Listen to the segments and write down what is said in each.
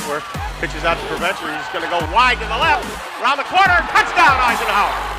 elsewhere. Pitches out to Preventure. He's going to go wide to the left. Around the corner. Touchdown, Eisenhower.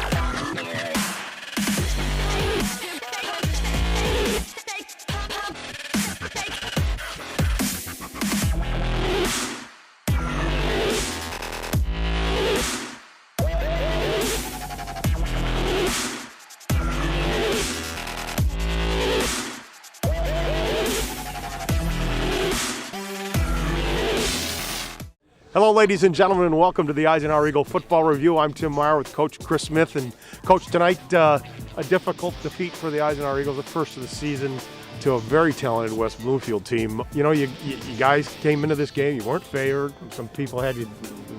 Hello, ladies and gentlemen, and welcome to the Eisenhower Eagle Football Review. I'm Tim Meyer with Coach Chris Smith. And Coach, tonight, a difficult defeat for the Eisenhower Eagles, the first of the season, to a very talented West Bloomfield team. You know, you guys came into this game, you weren't favored. Some people had you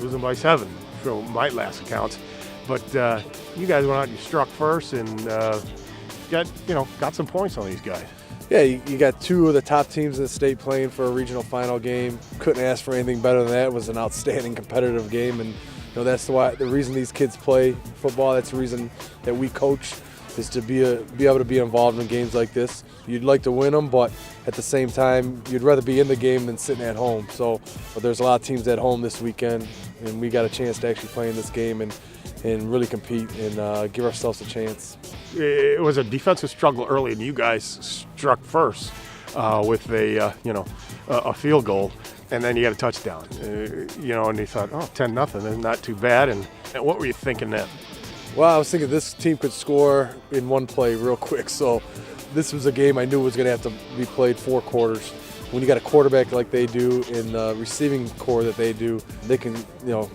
losing by 7, from my last accounts. But you guys went out and you struck first and got some points on these guys. Yeah, you got 2 of the top teams in the state playing for a regional final game. Couldn't ask for anything better than that. It was an outstanding competitive game, and that's the reason these kids play football. That's the reason that we coach, is to be able to be involved in games like this. You'd like to win them, but at the same time, you'd rather be in the game than sitting at home. But there's a lot of teams at home this weekend, and we got a chance to actually play in this game and really compete and give ourselves a chance. It was a defensive struggle early, and you guys struck first with a field goal, and then you got a touchdown. And you thought, 10-0 is not too bad. And what were you thinking then? Well, I was thinking this team could score in one play real quick. So this was a game I knew was going to have to be played 4 quarters. When you got a quarterback like they do and the receiving core that they do, they can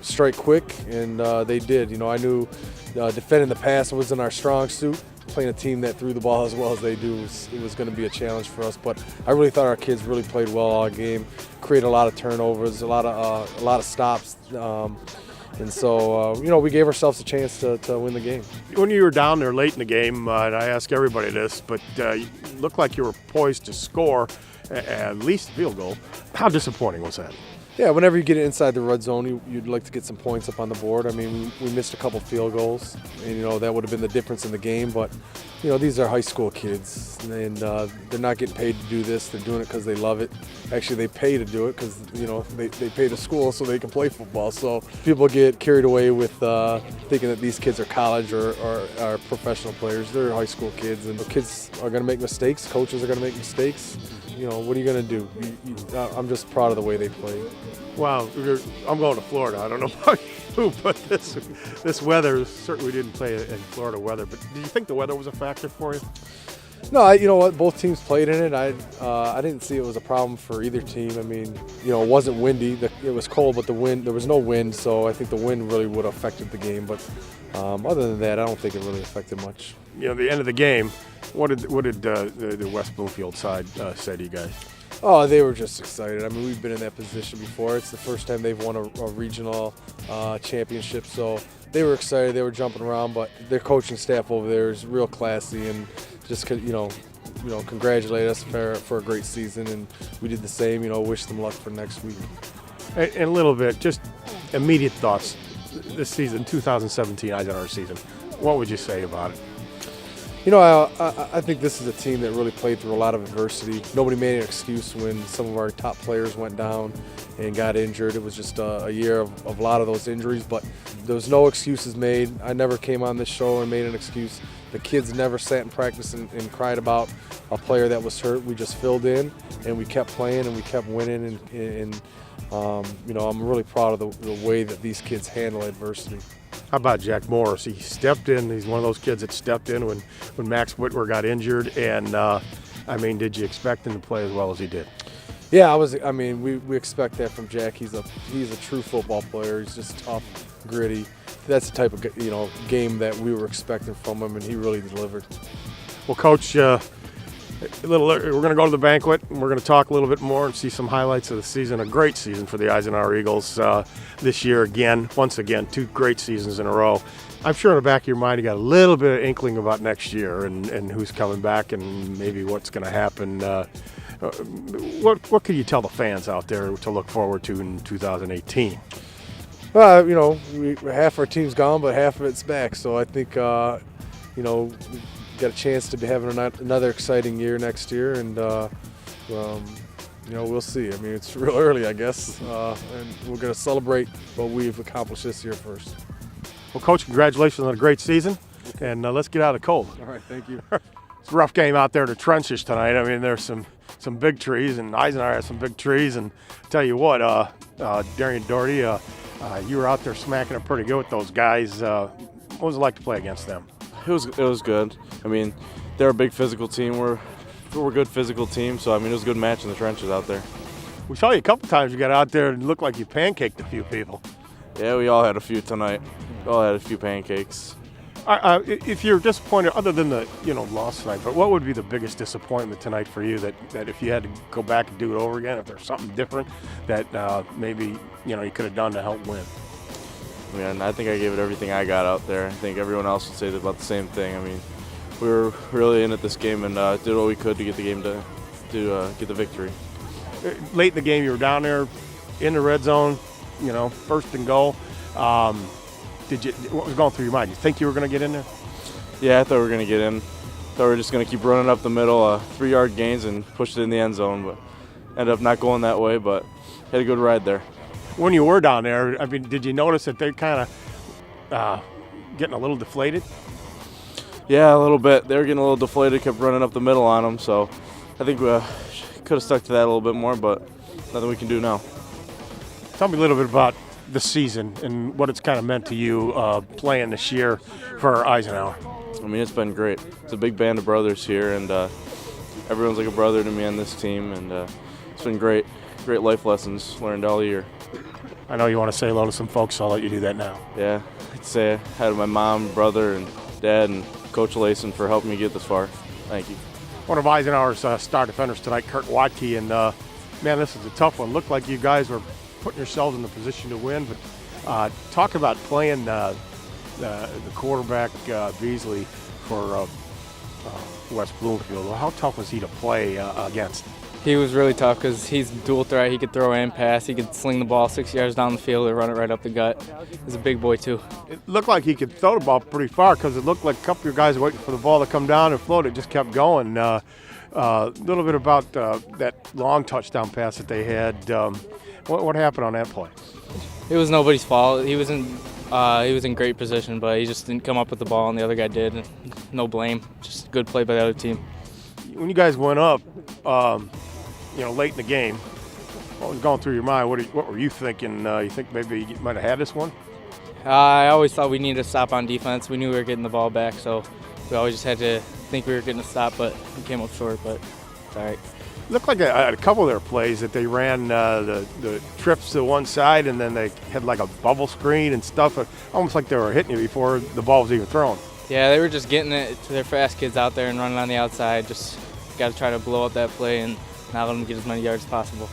strike quick, and they did. I knew defending the pass wasn't our strong suit. Playing a team that threw the ball as well as they do, it was going to be a challenge for us. But I really thought our kids really played well all game, created a lot of turnovers, a lot of stops, and so we gave ourselves a chance to win the game. When you were down there late in the game, and I ask everybody this, but you looked like you were poised to score at least a field goal. How disappointing was that? Yeah, whenever you get inside the red zone, you'd like to get some points up on the board. I mean, we missed a couple field goals, and that would have been the difference in the game. But these are high school kids, and they're not getting paid to do this. They're doing it because they love it. Actually, they pay to do it because they pay to school so they can play football. So people get carried away with thinking that these kids are college or are professional players. They're high school kids, and the kids are going to make mistakes. Coaches are going to make mistakes. What are you going to do? I'm just proud of the way they play. Wow, I'm going to Florida. I don't know about you, but this weather, certainly we didn't play in Florida weather. But did you think the weather was a factor for you? No, you know what? Both teams played in it. I didn't see it was a problem for either team. I mean, it wasn't windy. It was cold, but there was no wind, so I think the wind really would have affected the game. But other than that, I don't think it really affected much. The end of the game, what did the West Bloomfield side say to you guys? Oh, they were just excited. I mean, we've been in that position before. It's the first time they've won a regional championship, so they were excited. They were jumping around, but their coaching staff over there is real classy and just congratulate us for a great season, and we did the same. Wish them luck for next week. And a little bit, just immediate thoughts. This season, 2017 Eisenhower season. What would you say about it? I think this is a team that really played through a lot of adversity. Nobody made an excuse when some of our top players went down and got injured. It was just a year of a lot of those injuries, but there was no excuses made. I never came on this show and made an excuse. The kids never sat in practice and cried about a player that was hurt. We just filled in, and we kept playing, and we kept winning, and I'm really proud of the way that these kids handle adversity. How about Jack Morris? He stepped in. He's one of those kids that stepped in when Max Whitwer got injured. And, did you expect him to play as well as he did? Yeah, we expect that from Jack. He's a true football player. He's just tough, gritty. That's the type of game that we were expecting from him, and he really delivered. Well, Coach, we're going to go to the banquet, and we're going to talk a little bit more and see some highlights of the season. A great season for the Eisenhower Eagles this year once again, 2 great seasons in a row. I'm sure in the back of your mind you got a little bit of inkling about next year and who's coming back and maybe what's going to happen. What could you tell the fans out there to look forward to in 2018? Half our team's gone, but half of it's back. So I think, we got a chance to be having another exciting year next year, and We'll see. I mean, it's real early, I guess, and we're going to celebrate what we've accomplished this year first. Well, Coach, congratulations on a great season, and let's get out of the cold. All right, thank you. It's a rough game out there in the trenches tonight. I mean, there's some big trees, and Eisenhower has some big trees. And tell you what, Darian Doherty, you were out there smacking it pretty good with those guys. What was it like to play against them? It was good. I mean, they're a big physical team. We're a good physical team, so I mean, it was a good match in the trenches out there. We saw you a couple times. You got out there and looked like you pancaked a few people. Yeah, we all had a few tonight. We all had a few pancakes. If you're disappointed, other than the loss tonight, but what would be the biggest disappointment tonight for you? That if you had to go back and do it over again, if there's something different that maybe you could have done to help win. I mean, I think I gave it everything I got out there. I think everyone else would say about the same thing. I mean, we were really in at this game and did what we could to get the game to get the victory. Late in the game, you were down there in the red zone, first and goal. What was going through your mind? You think you were going to get in there? Yeah, I thought we were going to get in. Thought we were just going to keep running up the middle, 3-yard gains, and push it in the end zone. But ended up not going that way. But had a good ride there. When you were down there, I mean, did you notice that they're kind of getting a little deflated? Yeah, a little bit. They were getting a little deflated. Kept running up the middle on them. So I think we could have stuck to that a little bit more. But nothing we can do now. Tell me a little bit about the season and what it's kind of meant to you playing this year for Eisenhower. I mean, it's been great. It's a big band of brothers here, and everyone's like a brother to me on this team, and it's been great life lessons learned all year. I know you want to say hello to some folks, so I'll let you do that now. Yeah, I'd say hi to my mom, brother, and dad, and Coach Layson for helping me get this far. Thank you. One of Eisenhower's star defenders tonight, Kurt Watke, and man, this is a tough one. Looked like you guys were putting yourselves in the position to win, but talk about playing the quarterback Beasley for West Bloomfield. How tough was he to play against? He was really tough because he's dual threat. He could throw and pass. He could sling the ball 6 yards down the field or run it right up the gut. He's a big boy too. It looked like he could throw the ball pretty far because it looked like a couple of your guys were waiting for the ball to come down and float. It just kept going. A little bit about that long touchdown pass that they had. What happened on that play? It was nobody's fault. He was in great position, but he just didn't come up with the ball, and the other guy did. No blame. Just good play by the other team. When you guys went up, late in the game, what was going through your mind? What were you thinking? You think maybe you might have had this one? I always thought we needed to stop on defense. We knew we were getting the ball back, so we always just had to think we were getting a stop, but we came up short, but it's all right. It looked like a couple of their plays that they ran the trips to one side, and then they had like a bubble screen and stuff, almost like they were hitting you before the ball was even thrown. Yeah, they were just getting it to their fast kids out there and running on the outside. Just got to try to blow up that play and not let them get as many yards as possible.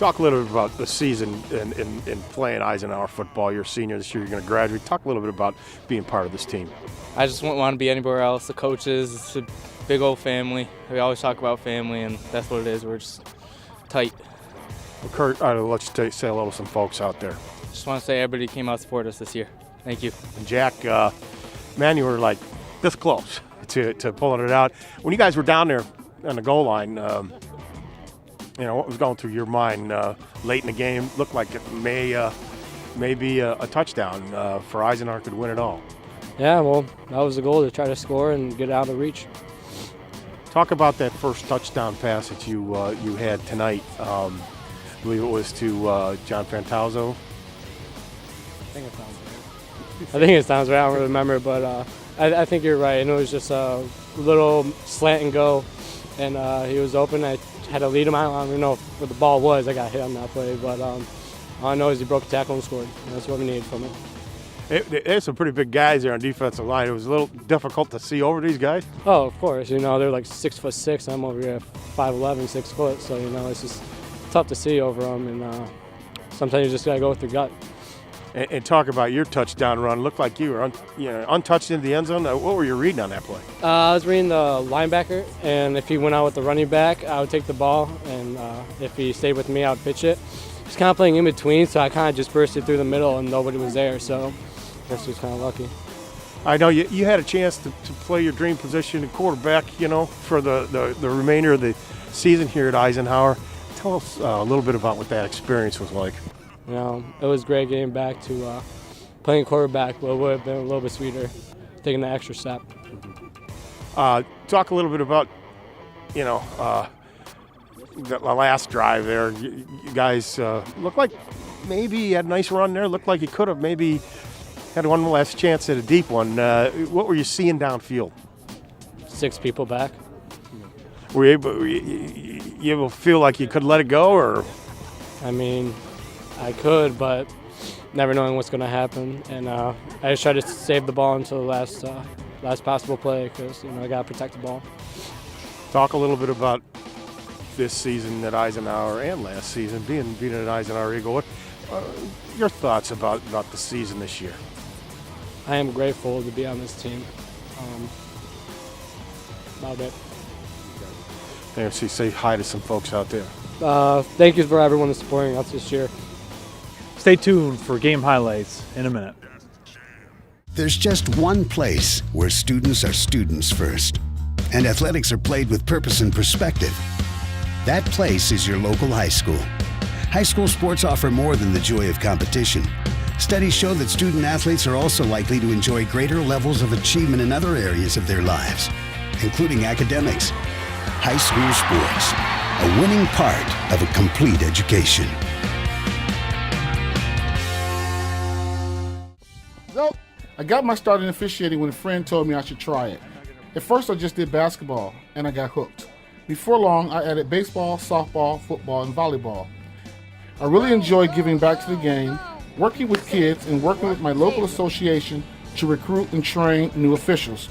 Talk a little bit about the season in playing Eisenhower football. You're a senior this year. You're going to graduate. Talk a little bit about being part of this team. I just wouldn't want to be anywhere else. The coaches, it's a big old family. We always talk about family, and that's what it is. We're just tight. Well, Kurt, I'll let you say hello to some folks out there. Just want to say everybody came out to support us this year. Thank you. And Jack, man, you were like this close to pulling it out. When you guys were down there on the goal line, what was going through your mind late in the game? Looked like it may be a touchdown for Eisenhower could win it all. Yeah, well, that was the goal, to try to score and get out of reach. Talk about that first touchdown pass that you had tonight. I believe it was to John Fantazzo. I think it sounds right. I don't remember, but I think you're right. And it was just a little slant and go, and he was open. I had to lead him. I don't even know where the ball was. I got hit on that play, but all I know is he broke the tackle and scored. That's what we needed from it. There's some pretty big guys there on defensive line. It was a little difficult to see over these guys. Oh, of course. They're like 6'6". I'm over here 5'11", 6 foot. So it's just tough to see over them, and sometimes you just gotta go with your gut. And talk about your touchdown run. Looked like you were untouched into the end zone. What were you reading on that play? I was reading the linebacker, and if he went out with the running back, I would take the ball, and if he stayed with me, I would pitch it. He was kind of playing in between, so I kind of just bursted through the middle, and nobody was there. So I guess he was kind of lucky. I know you had a chance to play your dream position at quarterback, for the remainder of the season here at Eisenhower. Tell us a little bit about what that experience was like. You know, it was great getting back to playing quarterback, but it would have been a little bit sweeter taking the extra step. Talk a little bit about, the last drive there. You guys looked like maybe you had a nice run there. Looked like you could have maybe had one last chance at a deep one. What were you seeing downfield? 6 people back. Were you able to feel like you could let it go, or? I mean, I could, but never knowing what's going to happen. And I just tried to save the ball until the last possible play because, I got to protect the ball. Talk a little bit about this season at Eisenhower and last season, being an Eisenhower Eagle. What your thoughts about the season this year? I am grateful to be on this team. About it. There, say hi to some folks out there. Thank you for everyone that's supporting us this year. Stay tuned for game highlights in a minute. There's just one place where students are students first, and athletics are played with purpose and perspective. That place is your local high school. High school sports offer more than the joy of competition. Studies show that student athletes are also likely to enjoy greater levels of achievement in other areas of their lives, including academics. High school sports, a winning part of a complete education. So, I got my start in officiating when a friend told me I should try it. At first, I just did basketball, and I got hooked. Before long, I added baseball, softball, football, and volleyball. I really enjoy giving back to the game, working with kids, and working with my local association to recruit and train new officials.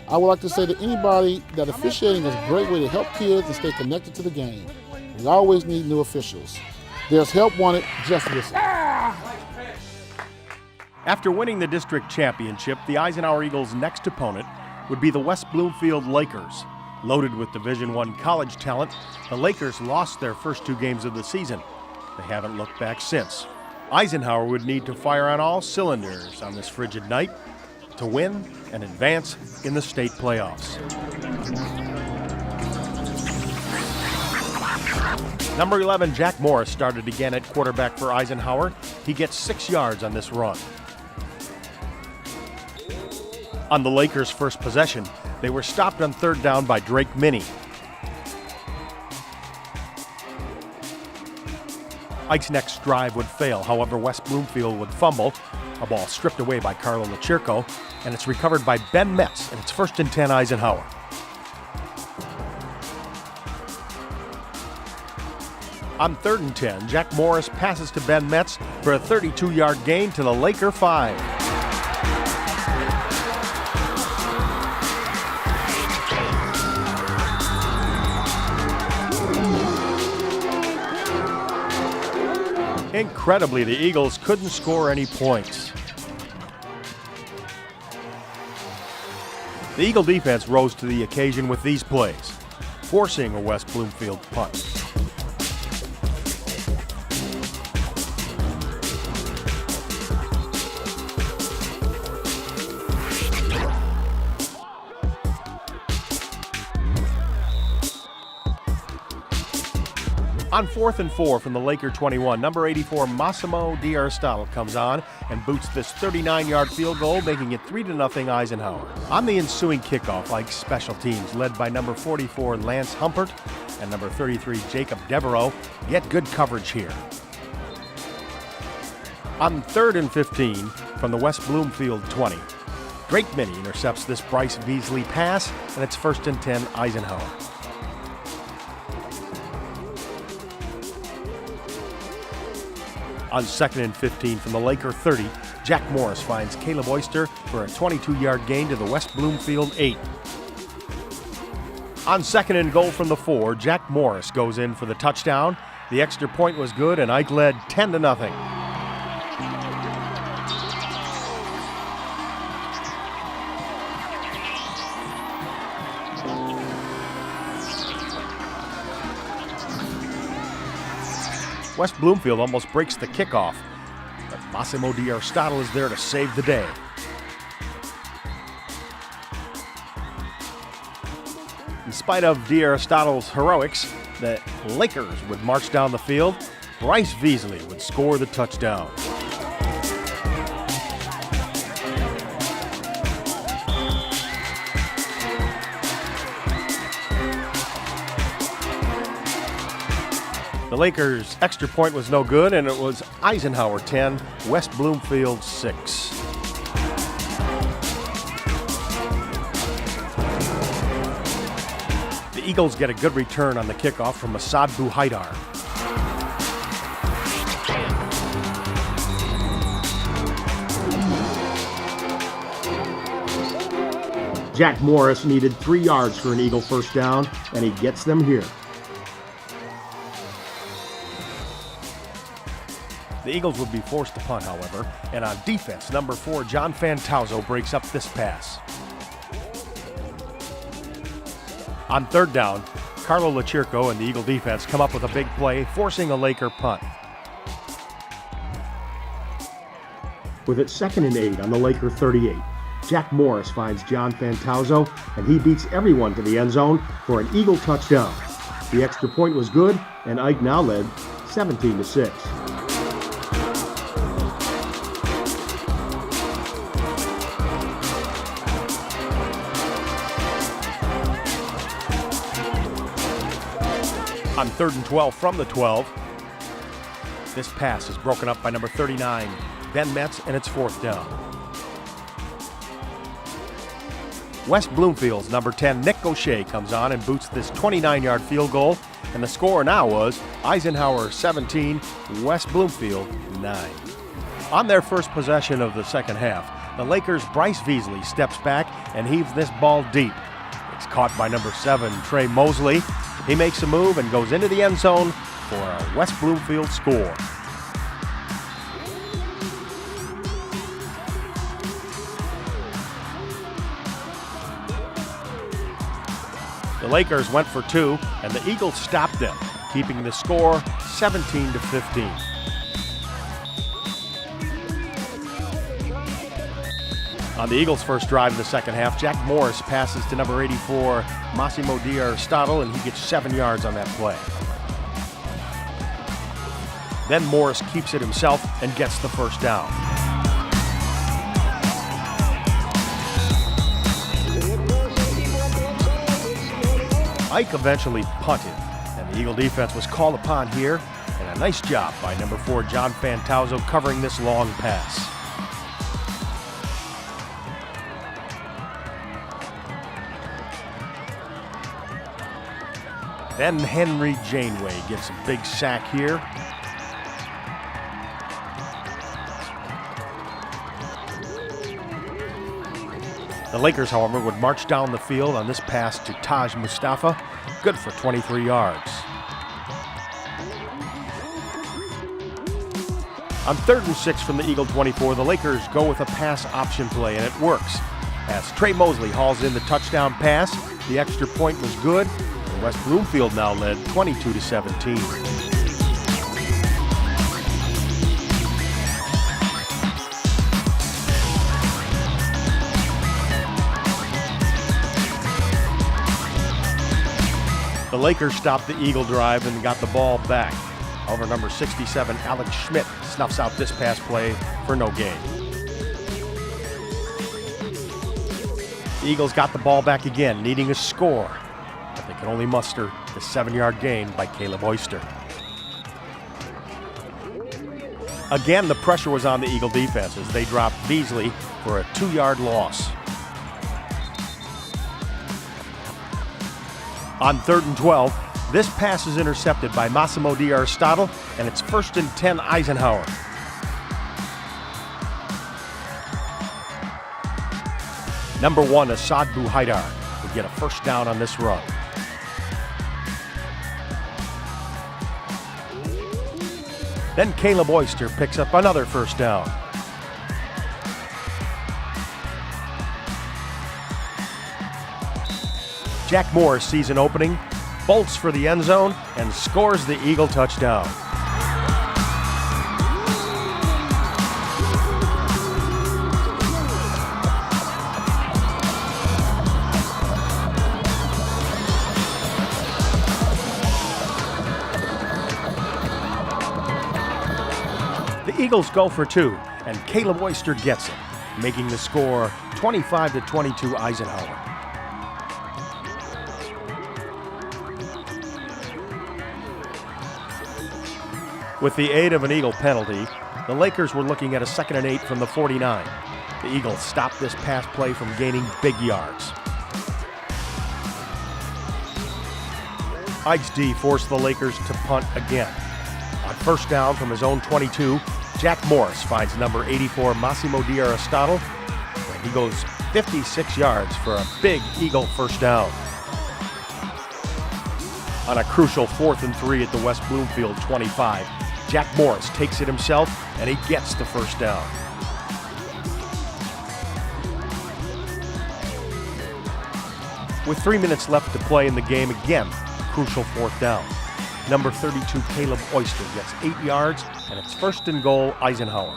I would like to say to anybody that officiating is a great way to help kids and stay connected to the game. We always need new officials. There's help wanted, just listen. After winning the district championship, the Eisenhower Eagles' next opponent would be the West Bloomfield Lakers. Loaded with Division I college talent, the Lakers lost their first 2 games of the season. They haven't looked back since. Eisenhower would need to fire on all cylinders on this frigid night to win and advance in the state playoffs. Number 11, Jack Morris, started again at quarterback for Eisenhower. He gets 6 yards on this run. On the Lakers' first possession, they were stopped on 3rd down by Drake Minnie. Ike's next drive would fail. However, West Bloomfield would fumble. A ball stripped away by Carlo LaCirco, and it's recovered by Ben Metz, and it's 1st and 10 Eisenhower. On 3rd and 10, Jack Morris passes to Ben Metz for a 32-yard gain to the Laker 5. Incredibly, the Eagles couldn't score any points. The Eagle defense rose to the occasion with these plays, forcing a West Bloomfield punt. On 4th and 4 from the Laker 21, number 84 Massimo D'Aristotle comes on and boots this 39-yard field goal, making it 3-0 Eisenhower. On the ensuing kickoff, Ike's special teams, led by number 44 Lance Humpert and number 33 Jacob Devereaux, get good coverage here. On 3rd and 15 from the West Bloomfield 20, Drake Minnie intercepts this Bryce Beasley pass, and it's 1st and 10 Eisenhower. On 2nd and 15 from the Laker 30, Jack Morris finds Caleb Oyster for a 22-yard gain to the West Bloomfield 8. On 2nd and goal from the 4, Jack Morris goes in for the touchdown. The extra point was good, and Ike led 10-0. West Bloomfield almost breaks the kickoff, but Massimo D'Aristotle is there to save the day. In spite of D'Aristotle's heroics, the Lakers would march down the field. Bryce Veasley would score the touchdown. The Lakers' extra point was no good, and it was Eisenhower 10, West Bloomfield 6. The Eagles get a good return on the kickoff from Asad Buhaidar. Jack Morris needed 3 yards for an Eagle first down, and he gets them here. The Eagles would be forced to punt, however, and on defense, number 4, John Fantauzo breaks up this pass. On third down, Carlo Lachirco and the Eagle defense come up with a big play, forcing a Laker punt. With it 2nd and 8 on the Laker 38, Jack Morris finds John Fantauzo, and he beats everyone to the end zone for an Eagle touchdown. The extra point was good, and Ike now led 17-6. On 3rd and 12 from the 12, this pass is broken up by number 39, Ben Metz, and it's 4th down. West Bloomfield's number 10, Nick O'Shea, comes on and boots this 29-yard field goal, and the score now was Eisenhower 17, West Bloomfield 9. On their first possession of the second half, the Lakers' Bryce Veasley steps back and heaves this ball deep. It's caught by number 7, Trey Mosley. He makes a move and goes into the end zone for a West Bloomfield score. The Lakers went for 2, and the Eagles stopped them, keeping the score 17-15. On the Eagles' first drive of the second half, Jack Morris passes to number 84, Massimo D'Aristotle, and he gets 7 yards on that play. Then Morris keeps it himself and gets the first down. Ike eventually punted, and the Eagle defense was called upon here, and a nice job by number 4, John Fantauzo, covering this long pass. Then Henry Janeway gets a big sack here. The Lakers, however, would march down the field on this pass to Taj Mustafa, good for 23 yards. On 3rd and 6 from the Eagle 24, the Lakers go with a pass option play, and it works. As Trey Mosley hauls in the touchdown pass, the extra point was good. West Bloomfield now led 22-17. The Lakers stopped the Eagle drive and got the ball back. However, number 67, Alex Schmidt, snuffs out this pass play for no gain. The Eagles got the ball back again, needing a score. They can only muster the 7-yard gain by Caleb Oyster. Again, the pressure was on the Eagle defense as they dropped Veasley for a 2-yard loss. On 3rd and 12, this pass is intercepted by Massimo D'Aristotle, and it's 1st and 10 Eisenhower. Number 1, Asad Buhaidar, will get a first down on this run. Then Caleb Oyster picks up another first down. Jack Morris sees an opening, bolts for the end zone, and scores the Eagle touchdown. The Eagles go for two, and Caleb Oyster gets it, making the score 25-22 Eisenhower. With the aid of an Eagle penalty, the Lakers were looking at a 2nd and 8 from the 49. The Eagles stopped this pass play from gaining big yards. Ike's D forced the Lakers to punt again. On 1st down from his own 22, Jack Morris finds number 84 Massimo D'Aristotle, and he goes 56 yards for a big Eagle 1st down. On a crucial 4th and 3 at the West Bloomfield 25, Jack Morris takes it himself, and he gets the 1st down. With 3 minutes left to play in the game again, crucial 4th down. Number 32, Caleb Oyster, gets 8 yards, and it's 1st and goal, Eisenhower.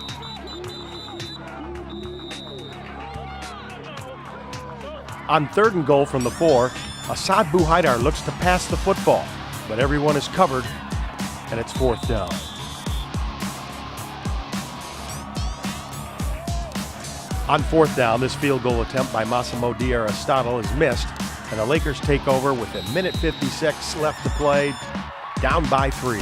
On 3rd and goal from the 4, Assad Bouhaidar looks to pass the football, but everyone is covered, and it's 4th down. On 4th down, this field goal attempt by Massimo D'Aristotle is missed, and the Lakers take over with 1:56 left to play, down by 3.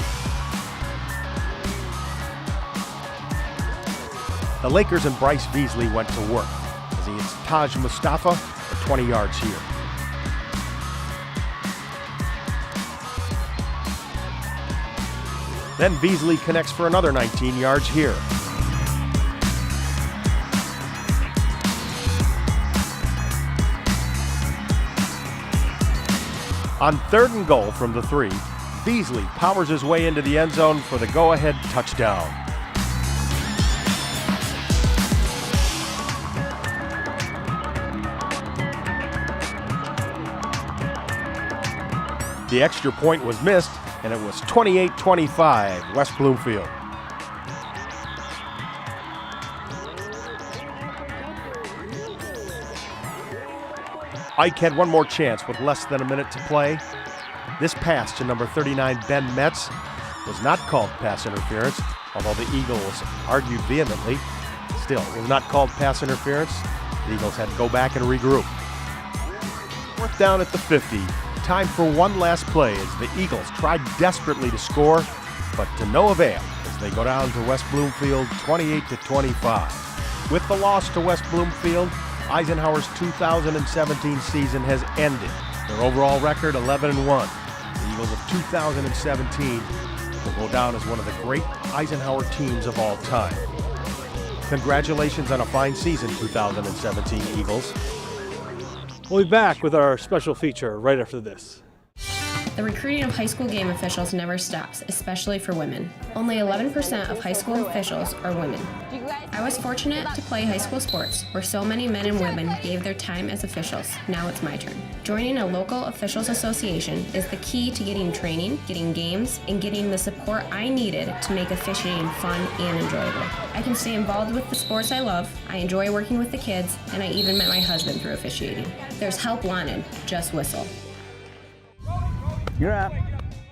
The Lakers and Bryce Beasley went to work as he hits Taj Mustafa for 20 yards here. Then Beasley connects for another 19 yards here. On 3rd and goal from the 3, Beasley powers his way into the end zone for the go-ahead touchdown. The extra point was missed, and it was 28-25 West Bloomfield. Ike had one more chance with less than a minute to play. This pass to number 39, Ben Metz, was not called pass interference, although the Eagles argued vehemently. Still, it was not called pass interference. The Eagles had to go back and regroup. 4th down at the 50. Time for one last play as the Eagles tried desperately to score, but to no avail as they go down to West Bloomfield 28-25. With the loss to West Bloomfield, Eisenhower's 2017 season has ended. Their overall record 11-1. The Eagles of 2017 will go down as one of the great Eisenhower teams of all time. Congratulations on a fine season, 2017 Eagles. We'll be back with our special feature right after this. The recruiting of high school game officials never stops, especially for women. Only 11% of high school officials are women. I was fortunate to play high school sports where so many men and women gave their time as officials. Now it's my turn. Joining a local officials association is the key to getting training, getting games, and getting the support I needed to make officiating fun and enjoyable. I can stay involved with the sports I love, I enjoy working with the kids, and I even met my husband through officiating. There's help wanted, just whistle. You're up.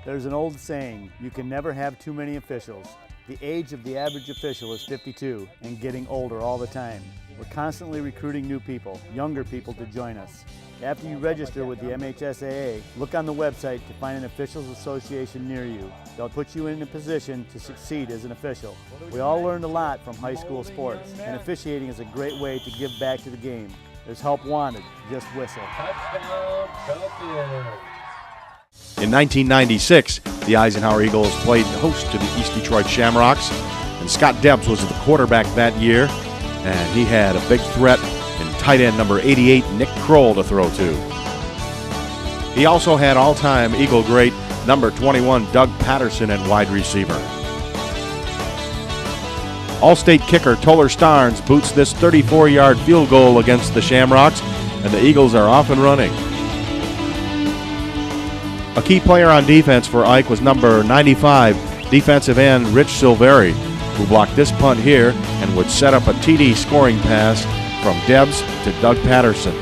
There's an old saying, you can never have too many officials. The age of the average official is 52 and getting older all the time. We're constantly recruiting new people, younger people to join us. After you register with the MHSAA, look on the website to find an officials association near you. They'll put you in a position to succeed as an official. We all learned a lot from high school sports, and officiating is a great way to give back to the game. There's help wanted, just whistle. In 1996, the Eisenhower Eagles played host to the East Detroit Shamrocks, and Scott Debs was the quarterback that year, and he had a big threat in tight end number 88, Nick Kroll, to throw to. He also had all-time Eagle great number 21, Doug Patterson, at wide receiver. All-state kicker Toller Starnes boots this 34-yard field goal against the Shamrocks, and the Eagles are off and running. A key player on defense for Ike was number 95, defensive end Rich Silveri, who blocked this punt here and would set up a TD scoring pass from Debs to Doug Patterson.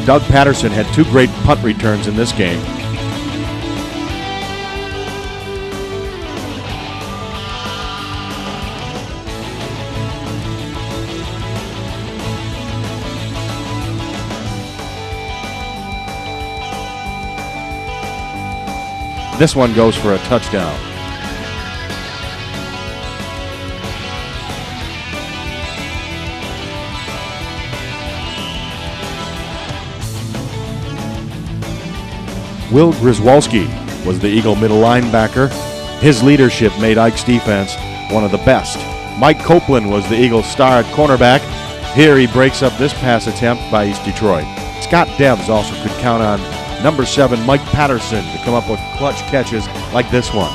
Doug Patterson had 2 great punt returns in this game. This one goes for a touchdown. Will Griswolski was the Eagle middle linebacker. His leadership made Ike's defense one of the best. Mike Copeland was the Eagles' star at cornerback. Here he breaks up this pass attempt by East Detroit. Scott Debs also could count on number 7 Mike Patterson to come up with clutch catches like this one.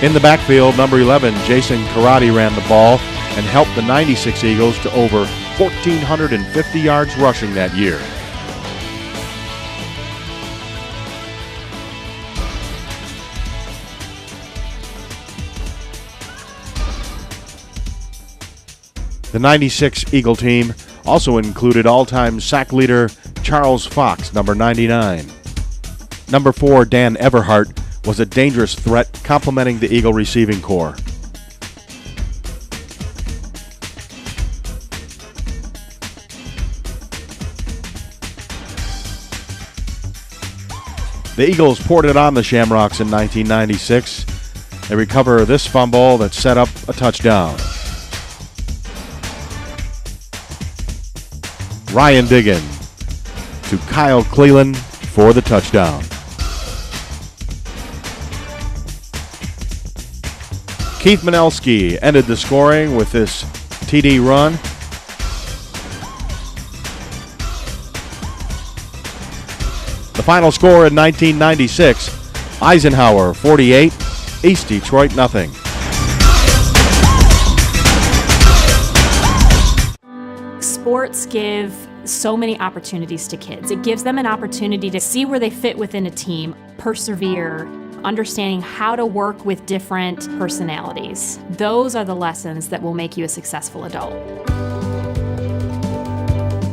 In the backfield, number 11 Jason Karate ran the ball and helped the 96 Eagles to over 1,450 yards rushing that year. The 96 Eagle team also included all-time sack leader Charles Fox, number 99. Number 4 Dan Everhart was a dangerous threat complementing the Eagle receiving corps. The Eagles poured it on the Shamrocks in 1996. They recover this fumble that set up a touchdown. Ryan Diggin to Kyle Cleland for the touchdown. Keith Manelski ended the scoring with this TD run. The final score in 1996, Eisenhower 48, East Detroit nothing. Sports give so many opportunities to kids. It gives them an opportunity to see where they fit within a team, persevere, understanding how to work with different personalities. Those are the lessons that will make you a successful adult.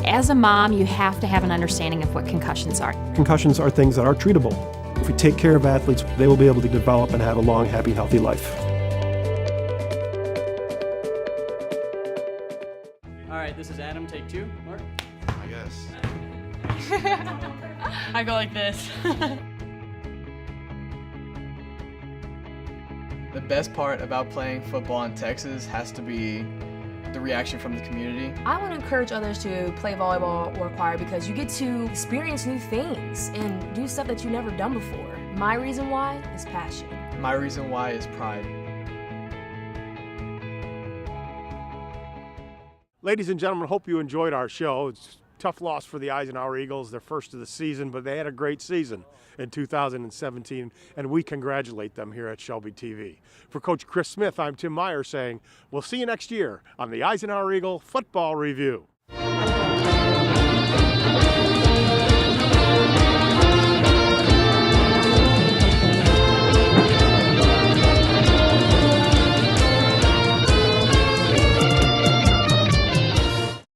As a mom, you have to have an understanding of what concussions are. Concussions are things that are treatable. If we take care of athletes, they will be able to develop and have a long, happy, healthy life. All right, this is Adam, take 2. Mark? I guess. I go like this. The best part about playing football in Texas has to be the reaction from the community. I want to encourage others to play volleyball or choir because you get to experience new things and do stuff that you've never done before. My reason why is passion. My reason why is pride. Ladies and gentlemen, hope you enjoyed our show. It's a tough loss for the Eisenhower Eagles, their first of the season, but they had a great season in 2017, and we congratulate them here at Shelby TV. For Coach Chris Smith, I'm Tim Meyer saying we'll see you next year on the Eisenhower Eagle Football Review.